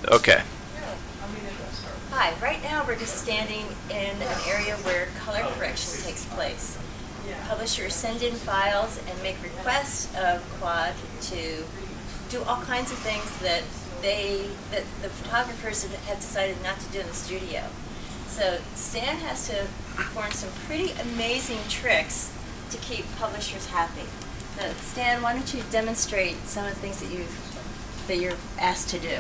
Okay. Hi, right now we're just standing in an area where color correction takes place. Publishers send in files and make requests of Quad to do all kinds of things that the photographers have decided not to do in the studio. So Stan has to perform some pretty amazing tricks to keep publishers happy. So Stan, why don't you demonstrate some of the things that you're asked to do?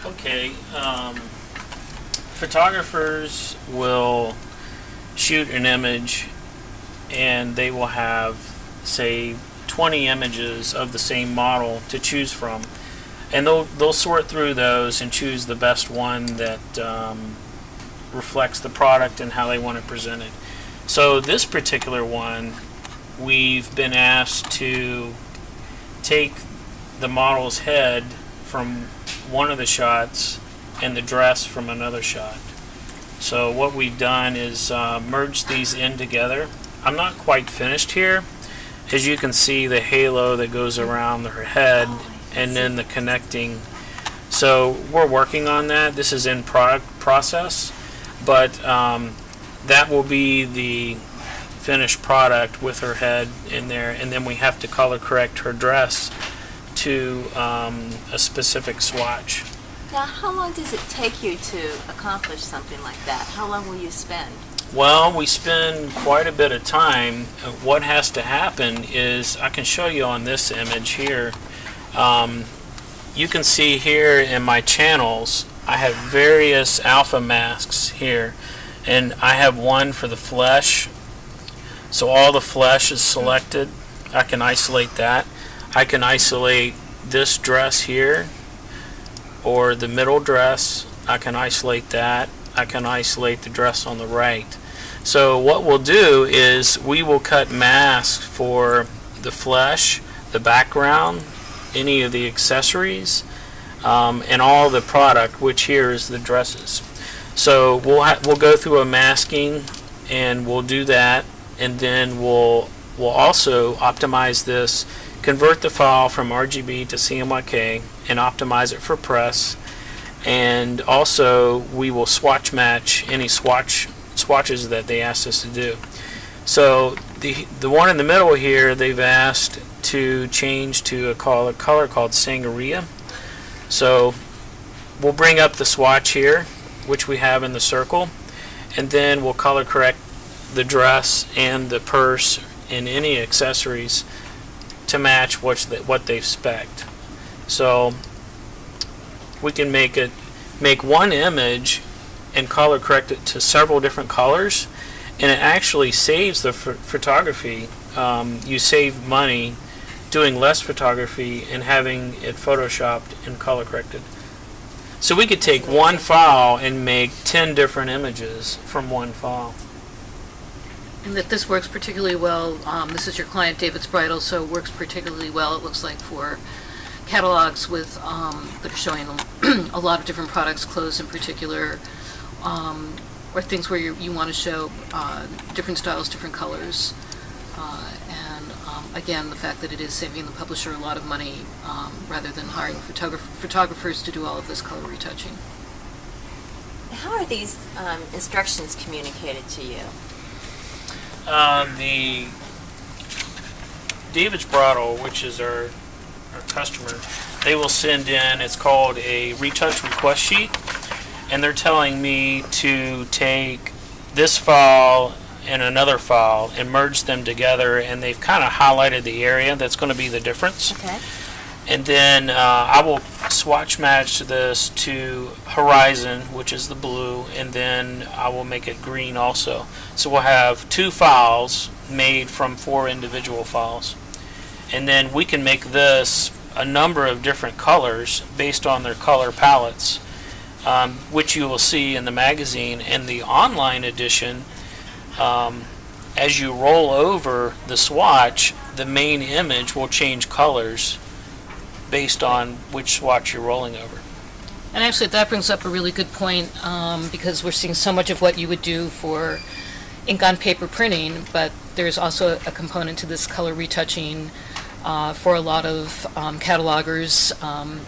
Okay. Photographers will shoot an image and they will have, say, 20 images of the same model to choose from, and they'll sort through those and choose the best one that reflects the product and how they want to present it. So this particular one, we've been asked to take the model's head from one of the shots and the dress from another shot. So what we've done is merged these in together. I'm not quite finished here. As you can see, the halo that goes around her head and then the connecting. So we're working on that. This is in process, but that will be the finished product with her head in there, and then we have to color correct her dress to a specific swatch. Now, how long does it take you to accomplish something like that? How long will you spend? Well, we spend quite a bit of time. What has to happen is, I can show you on this image here. You can see here in my channels, I have various alpha masks here, and I have one for the flesh. So all the flesh is selected. I can isolate that. I can isolate this dress here, or the middle dress. I can isolate that. I can isolate the dress on the right. So what we'll do is we will cut masks for the flesh, the background, any of the accessories, and all the product, which here is the dresses. So we'll go through a masking, and we'll do that, and then we'll also optimize this, convert the file from RGB to CMYK, and optimize it for press. And also we will swatch match any swatches that they asked us to do. So the one in the middle here, they've asked to change to a color called Sangria. So we'll bring up the swatch here, which we have in the circle, and then we'll color correct the dress and the purse and any accessories to match what they've spec'd. So we can make one image and color correct it to several different colors, and it actually saves the photography. You save money doing less photography and having it photoshopped and color corrected. So we could take one file and make 10 different images from one file. And that this works particularly well. This is your client, David's Bridal, so it works particularly well, it looks like, for catalogs with that are showing a lot of different products, clothes in particular, or things where you want to show different styles, different colors. And again, the fact that it is saving the publisher a lot of money rather than hiring photographers to do all of this color retouching. How are these instructions communicated to you? The David's Bridal, which is our customer, they will send in, it's called a retouch request sheet, and they're telling me to take this file and another file and merge them together, and they've kind of highlighted the area that's going to be the difference. Okay. And then I will swatch match this to Horizon, which is the blue, and then I will make it green also. So we'll have 2 files made from 4 individual files. And then we can make this a number of different colors based on their color palettes, which you will see in the magazine. And the online edition, as you roll over the swatch, the main image will change colors based on which swatch you're rolling over. And actually that brings up a really good point, because we're seeing so much of what you would do for ink on paper printing, but there's also a component to this color retouching for a lot of catalogers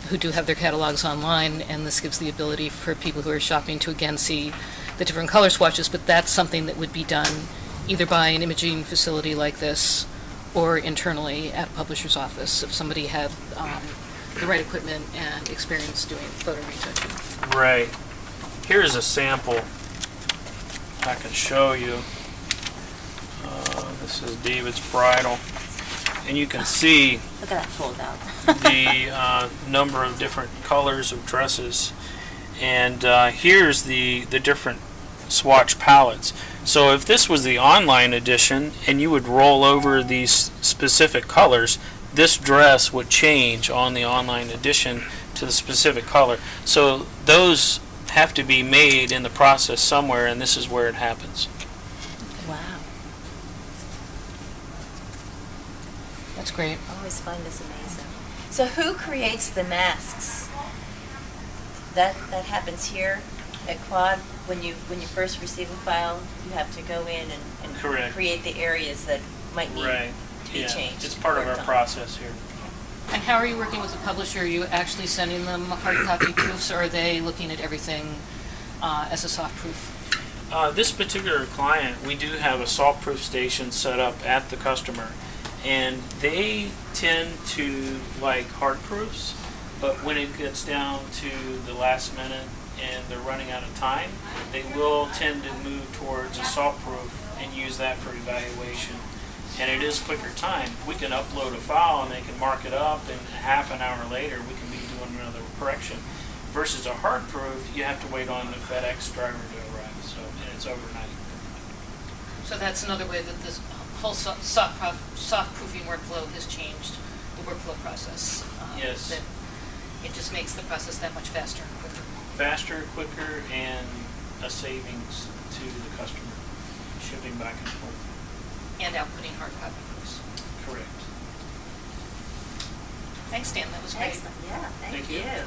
who do have their catalogs online, and this gives the ability for people who are shopping to again see the different color swatches, but that's something that would be done either by an imaging facility like this or internally at a publisher's office if somebody had the right equipment and experience doing photo retouching. Right. Here's a sample I can show you. This is David's bridal. And you can see Look at that fold out. the number of different colors of dresses. And here's the different swatch palettes. So if this was the online edition and you would roll over these specific colors, this dress would change on the online edition to the specific color. So those have to be made in the process somewhere, and this is where it happens. Wow. That's great. I always find this amazing. So who creates the masks? That happens here at Quad. When you first receive a file, you have to go in and Correct. create the areas that might need Right. to be changed. It's part of our process here. And how are you working with the publisher? Are you actually sending them hard copy proofs, or are they looking at everything as a soft proof? This particular client, we do have a salt proof station set up at the customer, and they tend to like hard proofs, but when it gets down to the last minute and they're running out of time, they will tend to move towards a salt proof and use that for evaluation. And it is quicker time. We can upload a file and they can mark it up, and half an hour later we can be doing another correction. Versus a hard proof, you have to wait on the FedEx driver to arrive, and it's overnight. So that's another way that this whole soft proofing workflow has changed the workflow process. Yes. That it just makes the process that much faster and quicker. Faster, quicker, and a savings to the customer, shipping back and forth. And outputting hard copy proofs. Correct. Thanks, Dan. That was great. Excellent. Yeah, thank Thank you. you.